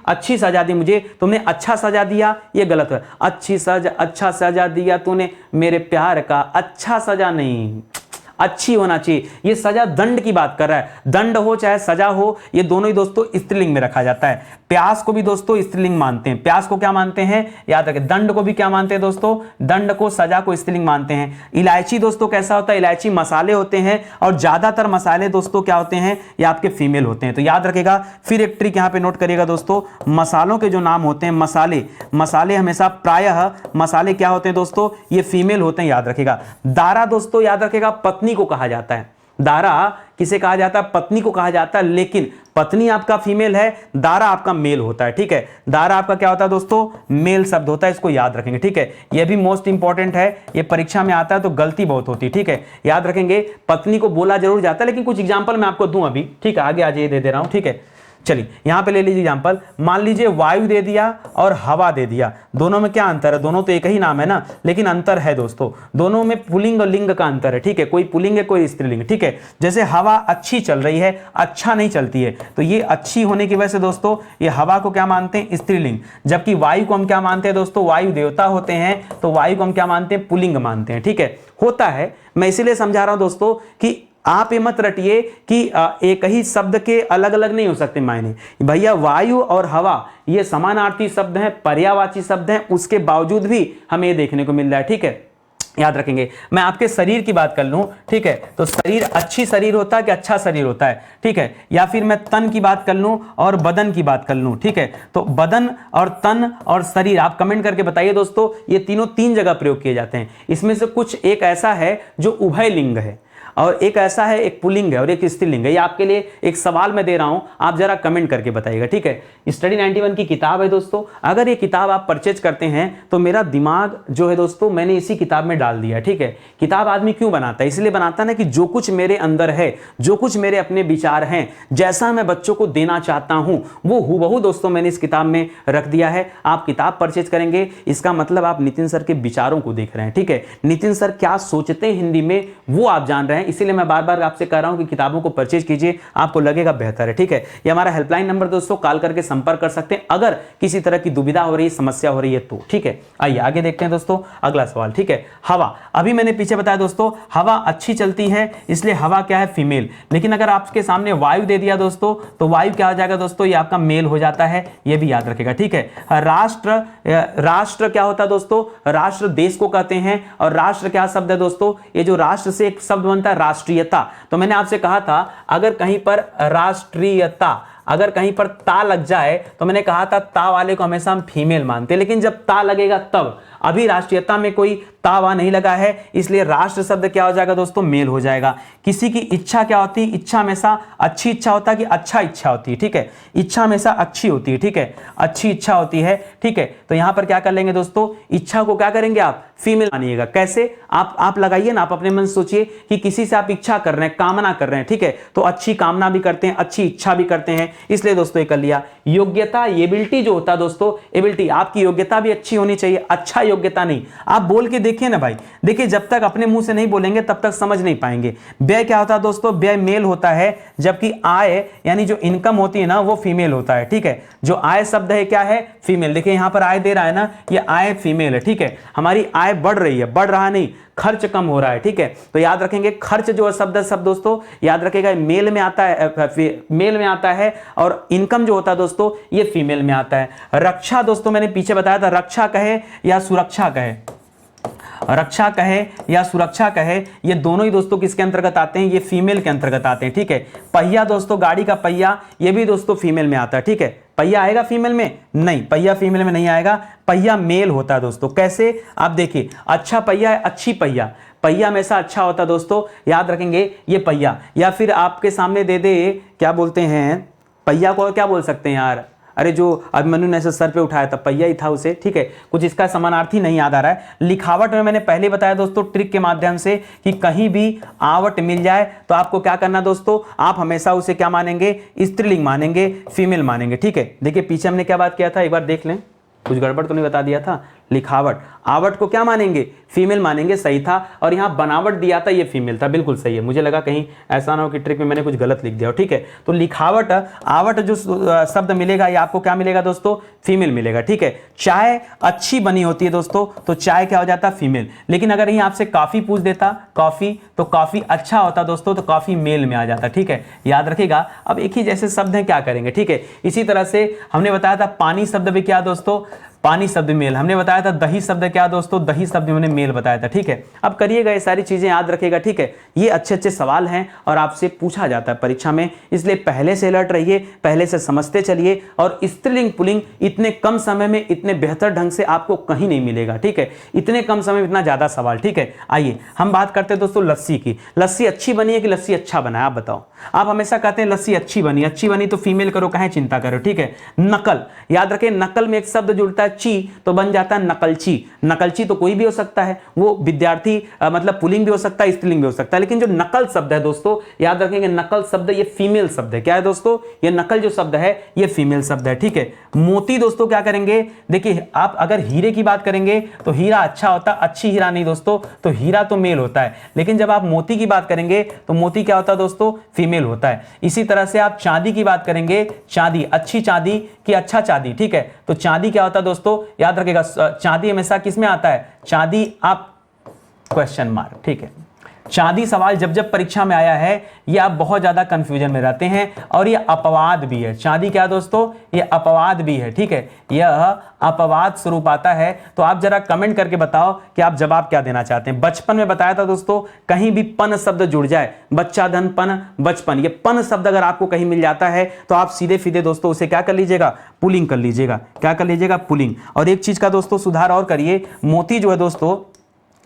अच्छी सजा दी मुझे, तुमने अच्छा सजा दिया, ये गलत है। अच्छा सजा दिया तूने मेरे प्यार का, अच्छा सजा नहीं, अच्छी होना चाहिए। ये सजा दंड की बात कर रहा है, दंड हो चाहे सजा हो, ये दोनों ही दोस्तों स्त्रीलिंग में रखा जाता है। प्यास को भी दोस्तों स्त्रीलिंग मानते हैं, प्यास को क्या मानते हैं? याद रखें, दंड को भी क्या मानते हैं दोस्तों? दंड को, सजा को स्त्रीलिंग मानते हैं। इलायची दोस्तों कैसा होता है? इलायची मसाले होते हैं और ज्यादातर मसाले दोस्तों क्या होते हैं? ये आपके फीमेल होते हैं। तो याद रखेगा, फिर एक ट्रिक यहां पे नोट करिएगा दोस्तों, मसालों के जो नाम होते हैं, मसाले हमेशा प्रायः मसाले क्या होते हैं दोस्तों? ये फीमेल होते हैं, याद रखेगा। दारा दोस्तों याद रखेगा पत्नी को कहा जाता है, दारा किसे कहा जाता है? पत्नी को कहा जाता है, लेकिन पत्नी आपका फीमेल है, दारा आपका मेल होता है, ठीक है। दारा आपका क्या होता है दोस्तों? मेल शब्द होता है, इसको याद रखेंगे, ठीक है। यह भी मोस्ट इंपॉर्टेंट है, ये परीक्षा में आता है तो गलती बहुत होती है, ठीक है, याद रखेंगे। पत्नी को बोला जरूर जाता है, लेकिन कुछ एग्जाम्पल मैं आपको दूं अभी, ठीक है, आगे आ जाइए, दे रहा हूं, ठीक है। चलिए यहां पे ले लीजिए एग्जांपल, मान लीजिए वायु दे दिया और हवा दे दिया, दोनों में क्या अंतर है? दोनों तो एक ही नाम है ना, लेकिन अंतर है दोस्तों, दोनों में पुल्लिंग और लिंग का अंतर है, ठीक है, कोई पुल्लिंग है कोई स्त्रीलिंग, ठीक है। जैसे हवा अच्छी चल रही है, अच्छा नहीं चलती है, तो ये अच्छी होने की वजह से दोस्तों ये हवा को क्या मानते हैं? स्त्रीलिंग। जबकि वायु को हम क्या मानते हैं दोस्तों? वायु देवता होते हैं, तो वायु को हम क्या मानते हैं? पुल्लिंग मानते हैं, ठीक है। होता है, मैं इसीलिए समझा रहा हूं दोस्तों कि आप ये मत रटिए कि एक ही शब्द के अलग अलग नहीं हो सकते मायने। भैया वायु और हवा ये समानार्थी शब्द हैं, पर्यायवाची शब्द हैं, उसके बावजूद भी हमें ये देखने को मिल रहा है, ठीक है, याद रखेंगे। मैं आपके शरीर की बात कर लूं, ठीक है, तो शरीर अच्छी शरीर होता है कि अच्छा शरीर होता है, ठीक है, या फिर मैं तन की बात कर लूं और बदन की बात कर लूं, ठीक है। तो बदन और तन और शरीर आप कमेंट करके बताइए दोस्तों, ये तीनों तीन जगह प्रयोग किए जाते हैं। इसमें से कुछ एक ऐसा है जो उभय लिंग है, और एक ऐसा है, एक पुल्लिंग है और एक स्त्रीलिंग है। ये आपके लिए एक सवाल मैं दे रहा हूं, आप जरा कमेंट करके बताइएगा, ठीक है। स्टडी 91 की किताब है दोस्तों, अगर ये किताब आप परचेज करते हैं तो मेरा दिमाग जो है दोस्तों मैंने इसी किताब में डाल दिया, ठीक है। किताब आदमी क्यों बनाता है? इसलिए बनाता है ना कि जो कुछ मेरे अंदर है, जो कुछ मेरे अपने विचार हैं, जैसा मैं बच्चों को देना चाहता हूं, वो हूबहू दोस्तों मैंने इस किताब में रख दिया है। आप किताब परचेज करेंगे इसका मतलब आप नितिन सर के विचारों को देख रहे हैं, ठीक है। नितिन सर क्या सोचते हैं हिंदी में वो आप जान रहे हैं, इसीलिए मैं बार बार आपसे कह रहा हूं कि किताबों को परचेज कीजिए, आपको लगेगा बेहतर है, ठीक है। ये हमारा हेल्पलाइन नंबर दोस्तों, कॉल करके संपर्क कर सकते हैं अगर किसी तरह की दुविधा हो रही है, समस्या हो रही है तो, ठीक है। आइए आगे देखते हैं दोस्तों अगला सवाल, ठीक है। हवा, अभी मैंने पीछे बताया दोस्तों हवा अच्छी चलती है इसलिए हवा क्या है? फीमेल। लेकिन अगर आपके सामने वायु दे दिया दोस्तों तो वायु क्या हो जाएगा दोस्तों? ये आपका मेल हो जाता है, ये भी याद रखेगा, ठीक है। राष्ट्र क्या होता है दोस्तों? राष्ट्र देश को कहते हैं और राष्ट्र क्या शब्द है दोस्तों? ये जो राष्ट्र से एक शब्द बनता है राष्ट्रीयता। तो मैंने आपसे कहा था अगर कहीं पर राष्ट्रीयता, अगर कहीं पर ता लग जाए तो मैंने कहा था ता वाले को हमेशा हम फीमेल मानते हैं, लेकिन जब ता लगेगा तब, अभी राष्ट्रीयता में कोई तावा नहीं लगा है इसलिए राष्ट्र शब्द क्या हो जाएगा दोस्तों? मेल हो जाएगा। किसी की इच्छा क्या होती है? इच्छा हमेशा अच्छी इच्छा होता है कि अच्छा इच्छा होती है, ठीक है। इच्छा हमेशा अच्छी होती है, ठीक है, अच्छी इच्छा होती है, ठीक है। तो यहां पर क्या कर लेंगे दोस्तों? इच्छा को क्या करेंगे आप? फीमेल मानिएगा। कैसे? आप लगाइए ना, आप अपने मन से सोचिए कि किसी से आप इच्छा कर रहे हैं, कामना कर रहे हैं, ठीक है, तो अच्छी कामना भी करते हैं, अच्छी इच्छा भी करते हैं, इसलिए दोस्तों ये कर लिया। योग्यता, एबिलिटी जो होता है दोस्तों, एबिलिटी, आपकी योग्यता भी अच्छी होनी चाहिए, अच्छा योग्यता नहीं। आप बोल के देखिए ना भाई, देखिए जब तक अपने मुंह से नहीं बोलेंगे तब तक समझ नहीं पाएंगे। व्यय क्या होता है दोस्तों? व्यय मेल होता है, जबकि आय यानी जो इनकम होती है ना वो फीमेल होता है, ठीक है। जो आय शब्द है क्या है? फीमेल। देखिए यहां पर आय दे रहा है ना, ये आय फीमेल है, ठीक है। हमारी आय बढ़ रही है, बढ़ रहा नहीं, खर्च कम हो रहा है, ठीक है। तो याद रखेंगे खर्च जो शब्द दोस्तों याद रखेगा मेल में आता है, मेल में आता है, और इनकम जो होता है दोस्तों ये फीमेल में आता है। रक्षा दोस्तों मैंने पीछे बताया था, रक्षा कहे या सुरक्षा कहे, रक्षा कहे या सुरक्षा कहे, ये दोनों ही दोस्तों किसके अंतर्गत आते हैं? ये फीमेल के अंतर्गत आते हैं, ठीक है। पहिया दोस्तों, गाड़ी का पहिया, ये भी दोस्तों फीमेल में आता है, ठीक है। पहिया आएगा फीमेल में? नहीं, पहिया फीमेल में नहीं आएगा, पहिया मेल होता है दोस्तों। कैसे? आप देखिए, अच्छा पहिया है, अच्छी पहिया, पहिया हमेशा अच्छा होता है दोस्तों, याद रखेंगे ये पहिया। या फिर आपके सामने दे दे, क्या बोलते हैं पहिया को, क्या बोल सकते हैं यार? अरे जो अभिमन्यु ने ऐसे सर पे उठाया था पहिया ही था उसे, ठीक है। कुछ इसका समानार्थी नहीं याद आ रहा है। लिखावट में मैंने पहले बताया दोस्तों ट्रिक के माध्यम से कि कहीं भी आवट मिल जाए तो आपको क्या करना दोस्तों? आप हमेशा उसे क्या मानेंगे? स्त्रीलिंग मानेंगे, फीमेल मानेंगे, ठीक है। देखिए पीछे हमने क्या बात किया था, एक बार देख लें, कुछ गड़बड़ तो नहीं बता दिया था। लिखावट, आवट को क्या मानेंगे? फीमेल मानेंगे, सही था। और यहां बनावट दिया था, ये फीमेल था, बिल्कुल सही है। मुझे लगा कहीं ऐसा ना हो कि ट्रिक में मैंने कुछ गलत लिख दिया हो, ठीक है। तो लिखावट, आवट जो शब्द मिलेगा ये आपको क्या मिलेगा दोस्तों? फीमेल मिलेगा, ठीक है। चाय अच्छी बनी होती है दोस्तों, तो चाय क्या हो जाता? फीमेल। लेकिन अगर यहीं आपसे कॉफी पूछ देता, कॉफी, तो कॉफी अच्छा होता दोस्तों, तो कॉफी मेल में आ जाता, ठीक है। याद रखिएगा। अब एक ही जैसे शब्द हैं, क्या करेंगे, ठीक है। इसी तरह से हमने बताया था पानी शब्द भी क्या दोस्तों? पानी शब्द मेल। हमने बताया था दही शब्द क्या दोस्तों? दही शब्द मैंने मेल बताया था, ठीक है। अब करिएगा, ये सारी चीजें याद रखिएगा, ठीक है। ये अच्छे अच्छे सवाल हैं और आपसे पूछा जाता है परीक्षा में, इसलिए पहले से अलर्ट रहिए, पहले से समझते चलिए। और स्त्रीलिंग पुल्लिंग इतने कम समय में इतने बेहतर ढंग से आपको कहीं नहीं मिलेगा, ठीक है। इतने कम समय में इतना ज्यादा सवाल, ठीक है। आइए हम बात करते हैं दोस्तों लस्सी की। लस्सी अच्छी बनी है कि लस्सी अच्छा बना है? आप बताओ। आप हमेशा कहते हैं लस्सी अच्छी बनी, अच्छी बनी तो फीमेल करो, कहें चिंता करो, ठीक है। नकल, याद रखें नकल में एक शब्द जुड़ता है ची, तो बन जाता है नकलची। नकलची तो कोई भी हो सकता है, वो विद्यार्थी मतलब पुल्लिंग भी हो सकता है, स्त्रीलिंग भी हो सकता है। लेकिन जो नकल शब्द है दोस्तों याद रखेंगे, नकल शब्द ये फीमेल शब्द है। क्या है दोस्तों? ये नकल जो शब्द है ये फीमेल शब्द है, ठीक है। मोती दोस्तों क्या करेंगे? देखिए आप अगर हीरे की बात करेंगे तो हीरा अच्छा होता, अच्छी हीरा नहीं दोस्तों, तो हीरा तो मेल होता है। लेकिन जब आप मोती की बात करेंगे तो मोती क्या होता है दोस्तों? फीमेल होता है। इसी तरह से आप चांदी की बात करेंगे, चांदी, अच्छी चांदी कि अच्छा चांदी, ठीक है। तो चांदी क्या होता है दोस्तों? याद रखिएगा चांदी हमेशा किस में आता है? चांदी आप क्वेश्चन मार्क, ठीक है। चांदी सवाल जब जब परीक्षा में आया है ये आप बहुत ज्यादा कंफ्यूजन में रहते हैं, और ये अपवाद भी है। चांदी क्या दोस्तों? ये अपवाद भी है, ठीक है। यह अपवाद स्वरूप आता है। तो आप जरा कमेंट करके बताओ कि आप जवाब क्या देना चाहते हैं। बचपन में बताया था दोस्तों, कहीं भी पन शब्द जुड़ जाए, बच्चा धन पन बचपन, ये पन शब्द अगर आपको कहीं मिल जाता है तो आप सीधे सीधे दोस्तों उसे क्या कर लीजिएगा? पुलिंग कर लीजिएगा। क्या कर लीजिएगा? पुलिंग। और एक चीज का दोस्तों सुधार और करिए, मोती जो है दोस्तों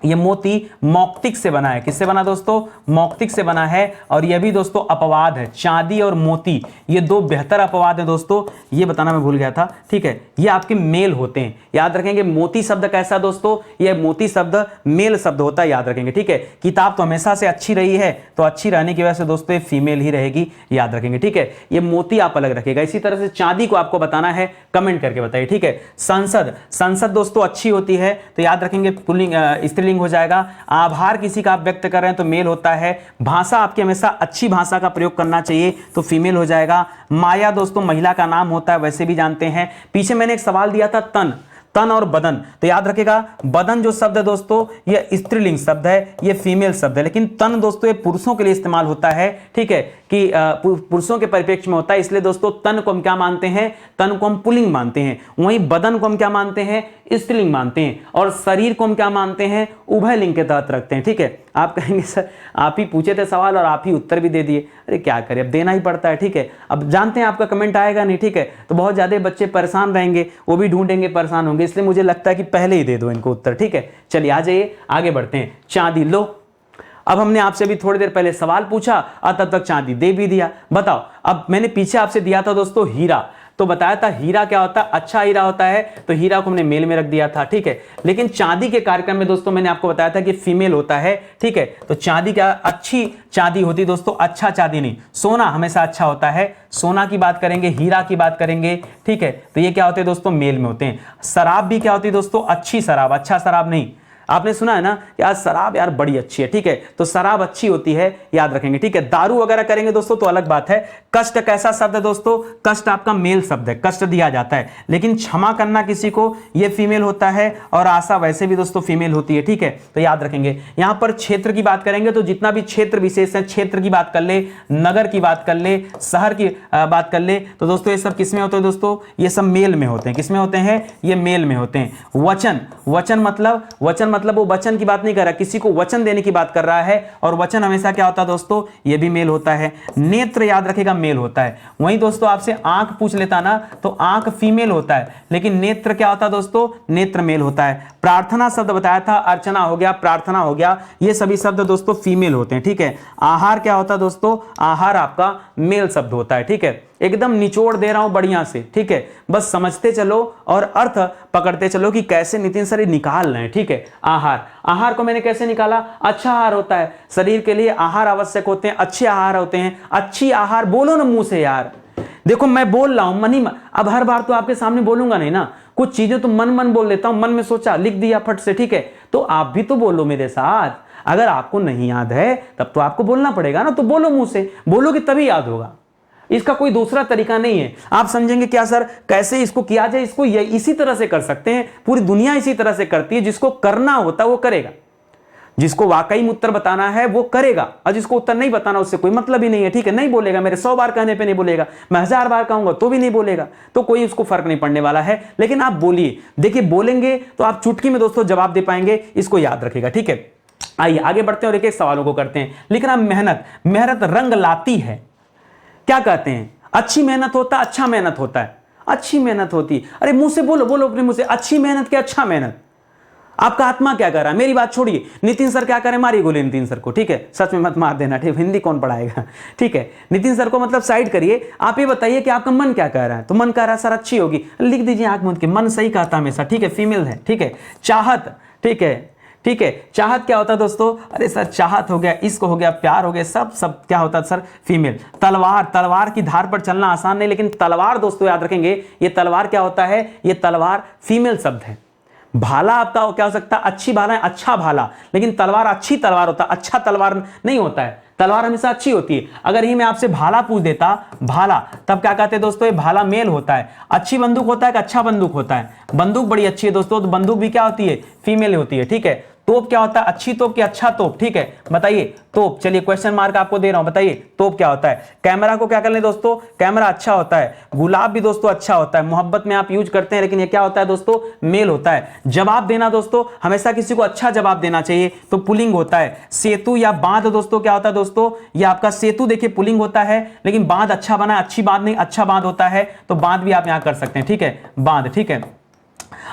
ये मोती मौक्तिक से बना है। किससे बना दोस्तों? मौक्तिक से बना है। और ये भी दोस्तों अपवाद है, चांदी और मोती ये दो बेहतर अपवाद है दोस्तों, ये बताना मैं भूल गया था, ठीक है। ये आपके मेल होते हैं, याद रखेंगे। मोती शब्द कैसा दोस्तों? ये मोती शब्द मेल शब्द होता है, याद रखेंगे, ठीक है। किताब तो हमेशा से अच्छी रही है, तो अच्छी रहने की वजह से दोस्तों ये फीमेल ही रहेगी, याद रखेंगे, ठीक है। ये मोती आप अलग रखेगा। इसी तरह से चांदी को आपको बताना है, कमेंट करके बताइए, ठीक है। संसद, संसद दोस्तों अच्छी होती है, तो याद रखेंगे पुल्लिंग स्त्रीलिंग हो जाएगा। आभार किसी का आप व्यक्त कर रहे हैं तो मेल होता है। भाषा आपकी हमेशा अच्छी भाषा का प्रयोग करना चाहिए, तो फीमेल हो जाएगा। माया दोस्तों महिला का नाम होता है, वैसे भी जानते हैं। पीछे मैंने एक सवाल दिया था तन, तन और बदन, तो याद रखेगा बदन जो शब्द है दोस्तों ये स्त्रीलिंग शब्द है, ये फीमेल शब्द है। लेकिन तन दोस्तों ये पुरुषों के लिए इस्तेमाल होता है, ठीक है, कि पुरुषों के परिप्रेक्ष्य में होता है। इसलिए दोस्तों तन को हम क्या मानते हैं? तन को हम पुल्लिंग मानते हैं। वहीं बदन को हम क्या मानते हैं? स्त्रीलिंग मानते हैं। और शरीर को हम क्या मानते हैं? उभय लिंग के तहत रखते हैं, ठीक है। आप कहेंगे सर आप ही पूछे थे सवाल और आप ही उत्तर भी दे दिए। अरे क्या करें, अब देना ही पड़ता है, ठीक है। अब जानते हैं आपका कमेंट आएगा नहीं, ठीक है, तो बहुत ज्यादा बच्चे परेशान रहेंगे, वो भी ढूंढेंगे, परेशान होंगे, इसलिए मुझे लगता है कि पहले ही दे दो इनको उत्तर, ठीक है। चलिए आ जाइए, आगे बढ़ते हैं। चांदी लो, अब हमने आपसे भी थोड़ी देर पहले सवाल पूछा और तब तक चांदी दे भी दिया। बताओ, अब मैंने पीछे आपसे दिया था दोस्तों हीरा, तो बताया था हीरा क्या होता है? अच्छा हीरा होता है, तो हीरा को हमने मेल में रख दिया था, ठीक है। लेकिन चांदी के कार्यक्रम में दोस्तों मैंने आपको बताया था कि फीमेल होता है, ठीक है। तो चांदी क्या अच्छी चांदी होती दोस्तों, अच्छा चांदी नहीं। सोना हमेशा अच्छा होता है, सोना की बात करेंगे, हीरा की बात करेंगे, ठीक है। तो ये क्या होते हैं दोस्तों? मेल में होते हैं। शराब भी क्या होती है दोस्तों? अच्छी शराब, अच्छा शराब नहीं। आपने सुना है ना कि आज शराब यार बड़ी अच्छी है, ठीक है, तो शराब अच्छी होती है, याद रखेंगे, ठीक है। दारू वगैरह करेंगे दोस्तों तो अलग बात है। कष्ट कैसा शब्द है दोस्तों? कष्ट आपका मेल शब्द है, कष्ट दिया जाता है। लेकिन क्षमा करना किसी को, यह फीमेल होता है। और आशा वैसे भी दोस्तों फीमेल होती है, ठीक है, तो याद रखेंगे। यहां पर क्षेत्र की बात करेंगे तो जितना भी क्षेत्र विशेष है, क्षेत्र की बात कर ले, नगर की बात कर ले, शहर की बात कर ले, तो दोस्तों ये सब किसमें होते हैं दोस्तों? ये सब मेल में होते हैं। किसमें होते हैं? ये मेल में होते हैं। वचन, वचन मतलब वो वचन की बात नहीं कर रहा, किसी को वचन देने की बात कर रहा है। और वचन हमेशा क्या होता है दोस्तों? ये भी मेल होता है। नेत्र याद रखेगा मेल होता है। वहीं दोस्तों आपसे आंख पूछ लेता ना, तो आंख फीमेल होता है, लेकिन नेत्र क्या होता है दोस्तों? नेत्र मेल होता है। प्रार्थना शब्द बताया था, अर्चना हो गया, प्रार्थना हो गया, ये सभी शब्द दोस्तों फीमेल होते हैं, ठीक है। आहार क्या होता है दोस्तों? आहार आपका मेल शब्द होता है, ठीक है। एकदम निचोड़ दे रहा हूं बढ़िया से, ठीक है, बस समझते चलो और अर्थ पकड़ते चलो कि कैसे नितिन सर निकाल रहे हैं, ठीक है। आहार, आहार को मैंने कैसे निकाला? अच्छा आहार होता है, शरीर के लिए आहार आवश्यक होते हैं, अच्छे आहार होते हैं। अच्छी आहार बोलो ना मुंह से यार, देखो मैं बोल रहा हूं मन ही मन, अब हर बार तो आपके सामने बोलूंगा नहीं ना, कुछ चीजें तो मन मन बोल देता हूं, मन में सोचा लिख दिया फट से, ठीक है। तो आप भी तो बोलो मेरे साथ, अगर आपको नहीं याद है तब तो आपको बोलना पड़ेगा ना, तो बोलो मुंह से, बोलोगे तभी याद होगा। इसका कोई दूसरा तरीका नहीं है। आप समझेंगे क्या सर कैसे इसको किया जाए? इसको इसी तरह से कर सकते हैं, पूरी दुनिया इसी तरह से करती है। जिसको करना होता है वो करेगा, जिसको वाकई में उत्तर बताना है वो करेगा, और जिसको उत्तर नहीं बताना उससे कोई मतलब ही नहीं है, ठीक है। नहीं बोलेगा, मेरे 100 बार कहने पे नहीं बोलेगा, मैं 1000 बार कहूंगा तो भी नहीं बोलेगा, तो कोई उसको फर्क नहीं पड़ने वाला है। लेकिन आप बोलिए, देखिए बोलेंगे तो आप चुटकी में दोस्तों जवाब दे पाएंगे, इसको याद रखिएगा, ठीक है। आइए आगे बढ़ते हैं और एक एक सवालों को करते हैं। लिखना मेहनत, मेहनत रंग लाती है, क्या कहते हैं? अच्छी मेहनत होता है, अच्छा मेहनत होता है, अच्छी मेहनत होती। अरे मुंह से बोलो, बोलो अपने मुंह से, अच्छी मेहनत क्या अच्छा मेहनत? आपका आत्मा क्या कर रहा है? मेरी बात छोड़िए, नितिन सर क्या करें? मारिए गोली नितिन सर को, ठीक है, सच में मत मार देना, ठीक, हिंदी कौन पढ़ाएगा, ठीक है। नितिन सर को मतलब साइड करिए, आप ये बताइए कि आपका मन क्या कह रहा है? तो मन कह रहा है सर अच्छी होगी, लिख दीजिए आंख मूंद के, मन सही कहता हमेशा, ठीक है, फीमेल है, ठीक है। चाहत, ठीक है, ठीक है, चाहत क्या होता है दोस्तों? अरे सर चाहत हो गया, इश्क हो गया, प्यार हो गया, सब क्या होता है सर? फीमेल। तलवार, तलवार की धार पर चलना आसान नहीं, लेकिन तलवार दोस्तों याद रखेंगे, ये तलवार क्या होता है? ये तलवार फीमेल शब्द है। भाला आपका क्या हो सकता है? अच्छी भाला है, अच्छा भाला, लेकिन तलवार अच्छी तलवार होता है, अच्छा तलवार नहीं होता है। तलवार हमेशा अच्छी होती है। अगर ही मैं आपसे भाला पूछ देता, भाला, तब क्या कहते हैं दोस्तों? ये भाला मेल होता है। अच्छी बंदूक होता है कि अच्छा बंदूक होता है? बंदूक बड़ी अच्छी है दोस्तों, तो बंदूक भी क्या होती है? फीमेल होती है, ठीक है। तोप क्या होता है? अच्छी तोप कि अच्छा तोप, ठीक है, बताइए। तोप, चलिए क्वेश्चन मार्क आपको दे रहा हूं, बताइए तोप क्या होता है। कैमरा को क्या कर लें दोस्तों? कैमरा अच्छा होता है। गुलाब भी दोस्तों अच्छा होता है, मोहब्बत में आप यूज करते हैं, लेकिन ये क्या होता है दोस्तों? मेल होता है। जवाब देना दोस्तों, हमेशा किसी को अच्छा जवाब देना चाहिए, तो पुलिंग होता है। सेतु या बांध दोस्तों क्या होता है दोस्तों? ये आपका सेतु देखिए पुलिंग होता है, लेकिन बांध अच्छा बना, अच्छी बांध नहीं, अच्छा बांध होता है, तो बांध भी आप यहां कर सकते हैं, ठीक है, बांध, ठीक है।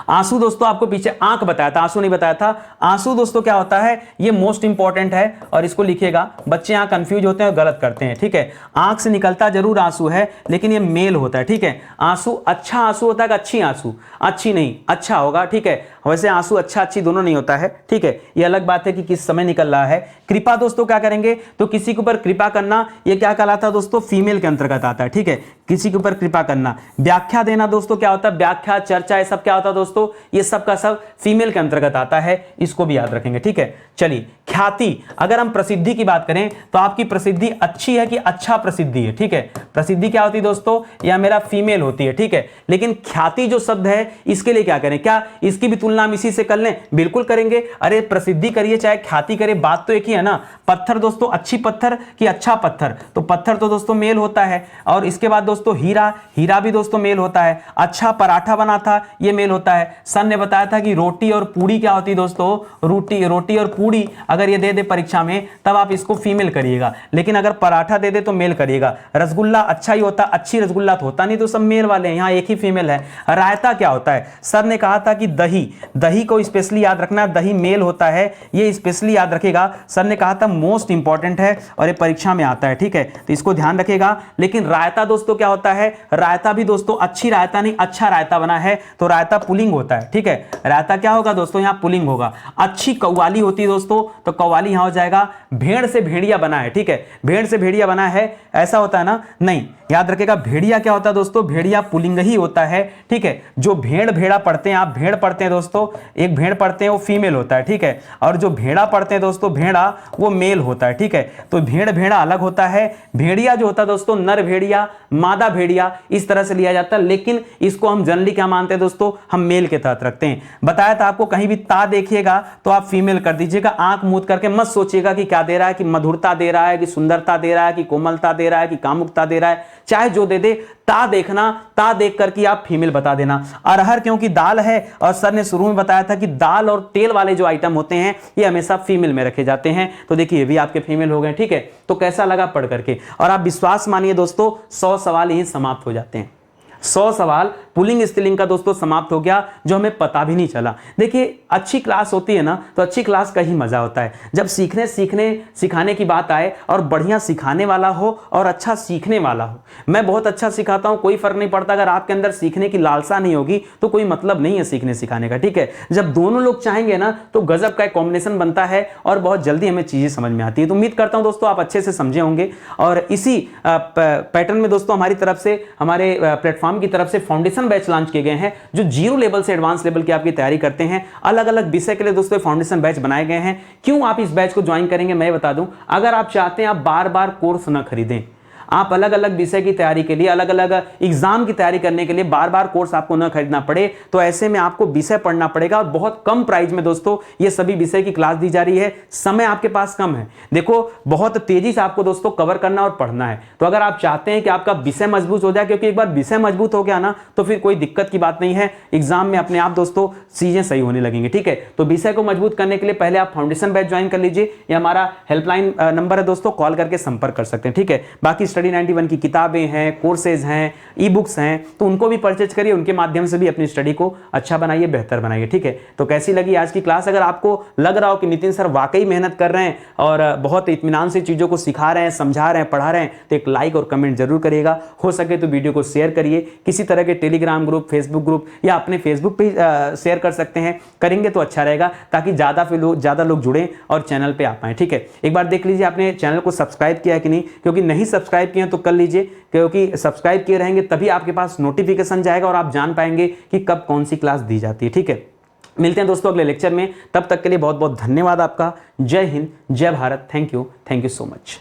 आंसू दोस्तों आपको पीछे आंख बताया था, आंसू नहीं बताया था। आंसू दोस्तों क्या होता है, ये मोस्ट इंपॉर्टेंट है और इसको लिखिएगा। बच्चे यहां कंफ्यूज होते हैं और गलत करते हैं, ठीक है। आंख से निकलता जरूर आंसू है, लेकिन ये मेल होता है, ठीक है। आंसू अच्छा आंसू होता है कि अच्छी आंसू, अच्छी नहीं अच्छा होगा, ठीक है। वैसे आंसू अच्छा अच्छी दोनों नहीं होता है, ठीक है। ये अलग बात है कि किस समय निकल रहा है। कृपा दोस्तों क्या करेंगे, तो किसी के ऊपर कृपा करना, ये क्या कहलाता है दोस्तों, फीमेल के अंतर्गत आता है, ठीक है। किसी के ऊपर कृपा करना। व्याख्या देना दोस्तों क्या होता है, व्याख्या चर्चा ये सब क्या होता है दोस्तों, ये सब का सब फीमेल के अंतर्गत आता है, इसको भी याद रखेंगे, ठीक है। चलिए ख्याति, अगर हम प्रसिद्धि की बात करें तो आपकी प्रसिद्धि अच्छी है कि अच्छा प्रसिद्धि है, ठीक है। प्रसिद्धि क्या होती है दोस्तों, या मेरा फीमेल होती है, ठीक है। लेकिन ख्याति जो शब्द है इसके लिए क्या करें, क्या इसकी भी तुलना हम इसी से कर लें, बिल्कुल करेंगे। अरे प्रसिद्धि करिए चाहे ख्याति करिए, बात तो एक ही है ना। पत्थर दोस्तों, अच्छी पत्थर कि अच्छा पत्थर, तो पत्थर तो दोस्तों मेल होता है। और इसके बाद दोस्तों हीरा, हीरा भी दोस्तों मेल होता है। अच्छा पराठा बना था, ये मेल होता है। सर ने बताया था कि रोटी और पूड़ी क्या होती है दोस्तों, रोटी और पूड़ी अगर ये दे दे परीक्षा में तब आप इसको फीमेल करिएगा, लेकिन अगर पराठा दे दे तो मेल करिएगा। रसगुल्ला अच्छा ही होता, अच्छी रसगुल्ला तो होता नहीं, तो सब मेल वाले हैं, यहाँ एक ही फीमेल है। रायता क्या होता है, सर ने कहा था कि दही, दही को स्पेशली याद रखना, दही मेल होता है, ये स्पेशली याद रखेगा। सर ने कहा था मोस्ट इंपॉर्टेंट है और ये परीक्षा में आता है, ठीक है, तो इसको ध्यान रखेगा। लेकिन रायता दोस्तों क्या होता है, रायता भी दोस्तों अच्छी रायता नहीं अच्छा रायता बना है, तो रायता पुलिंग होता है, ठीक है। रायता क्या होगा दोस्तों, यहाँ पुलिंग होगा। अच्छी कव्वाली होती है दोस्तों, तो कव्वाली यहां हो जाएगा। भेड़ से भेड़िया बना है, ठीक है, भेड़ से भेड़िया बना है, ऐसा होता है ना, नहीं, याद रखेगा। भेड़िया क्या होता है दोस्तों, भेड़िया पुलिंग ही होता है, ठीक है। जो भेड़ भेड़ा पढ़ते हैं, आप भेड़ पढ़ते हैं दोस्तों, एक भेड़ पढ़ते हैं वो फीमेल होता है, ठीक है। और जो भेड़ा पढ़ते हैं दोस्तों, भेड़ा वो मेल होता है, ठीक है। तो भेड़ भेड़ा अलग होता है। भेड़िया जो होता है दोस्तों, नर भेड़िया मादा भेड़िया, इस तरह से लिया जाता है, लेकिन इसको हम जनरली क्या मानते हैं दोस्तों, हम मेल के तहत रखते हैं। बताया था आपको, कहीं भी ता देखिएगा तो आप फीमेल कर दीजिएगा। आंख मूंद करके मत सोचिएगा कि क्या दे रहा है, कि मधुरता दे रहा है, कि सुंदरता दे रहा है, कि कोमलता दे रहा है, कि कामुकता दे रहा है, चाहे जो दे दे, ता देखना, ता देख करके आप फीमेल बता देना। अरहर क्योंकि दाल है, और सर ने शुरू में बताया था कि दाल और तेल वाले जो आइटम होते हैं ये हमेशा फीमेल में रखे जाते हैं, तो देखिए ये भी आपके फीमेल हो गए, ठीक है। तो कैसा लगा पढ़ करके, और आप विश्वास मानिए दोस्तों 100 सवाल यही समाप्त हो जाते हैं। 100 सवाल पुलिंग स्त्रीलिंग का दोस्तों समाप्त हो गया, जो हमें पता भी नहीं चला। देखिए अच्छी क्लास होती है ना, तो अच्छी क्लास का ही मजा होता है, जब सिखाने की बात आए और बढ़िया सिखाने वाला हो और अच्छा सीखने वाला हो। मैं बहुत अच्छा सिखाता हूं, कोई फर्क नहीं पड़ता, अगर आपके अंदर सीखने की लालसा नहीं होगी तो कोई मतलब नहीं है सीखने सिखाने का, ठीक है। जब दोनों लोग चाहेंगे ना तो गजब का एक कॉम्बिनेशन बनता है और बहुत जल्दी हमें चीजें समझ में आती है। तो उम्मीद करता हूं दोस्तों आप अच्छे से समझे होंगे, और इसी पैटर्न में दोस्तों हमारी तरफ से, हमारे प्लेटफॉर्म की तरफ से फाउंडेशन बैच लॉन्च किए गए हैं, जो 0 लेवल से एडवांस लेवल की आपकी तैयारी करते हैं। अलग अलग विषय के लिए दोस्तों फाउंडेशन बैच बनाए गए हैं। क्यों आप इस बैच को ज्वाइन करेंगे मैं बता दूं, अगर आप चाहते हैं आप बार बार कोर्स ना खरीदें, आप अलग अलग विषय की तैयारी के लिए, अलग अलग एग्जाम की तैयारी करने के लिए बार बार कोर्स आपको न खरीदना पड़े, तो ऐसे में आपको विषय पढ़ना पड़ेगा, और बहुत कम प्राइस में दोस्तों ये सभी विषय की क्लास दी जा रही है। समय आपके पास कम है, देखो बहुत तेजी से आपको दोस्तों कवर करना और पढ़ना है। तो अगर आप चाहते हैं कि आपका विषय मजबूत हो जाए, क्योंकि एक बार विषय मजबूत हो गया ना तो फिर कोई दिक्कत की बात नहीं है, एग्जाम में अपने आप दोस्तों चीजें सही होने लगेंगी, ठीक है। तो विषय को मजबूत करने के लिए पहले आप फाउंडेशन बैच ज्वाइन कर लीजिए, या हमारा हेल्पलाइन नंबर है दोस्तों, कॉल करके संपर्क कर सकते हैं, ठीक है। बाकी स्टडी 91 की किताबें हैं, कोर्सेज हैं, ई बुक्स हैं, तो उनको भी परचेज करिए, उनके माध्यम से भी अपनी स्टडी को अच्छा बनाइए, बेहतर बनाइए, ठीक है। तो कैसी लगी आज की क्लास, अगर आपको लग रहा हो कि नितिन सर वाकई मेहनत कर रहे हैं और बहुत इत्मीनान से चीजों को सिखा रहे हैं, समझा रहे हैं, पढ़ा रहे हैं, तो एक लाइक और कमेंट जरूर करिएगा। हो सके तो वीडियो को शेयर करिए, किसी तरह के टेलीग्राम ग्रुप, फेसबुक ग्रुप या अपने फेसबुक पे शेयर कर सकते हैं, करेंगे तो अच्छा रहेगा, ताकि ज्यादा लोग जुड़ें और चैनल पे आ पाए, ठीक है। एक बार देख लीजिए आपने चैनल को सब्सक्राइब किया है कि नहीं, क्योंकि नहीं सब्सक्राइब किया तो कर लीजिए, क्योंकि सब्सक्राइब किए रहेंगे तभी आपके पास नोटिफिकेशन जाएगा और आप जान पाएंगे कि कब कौन सी क्लास दी जाती है, ठीक है। मिलते हैं दोस्तों अगले लेक्चर में, तब तक के लिए बहुत बहुत धन्यवाद आपका। जय हिंद, जय Bharat, thank you so much.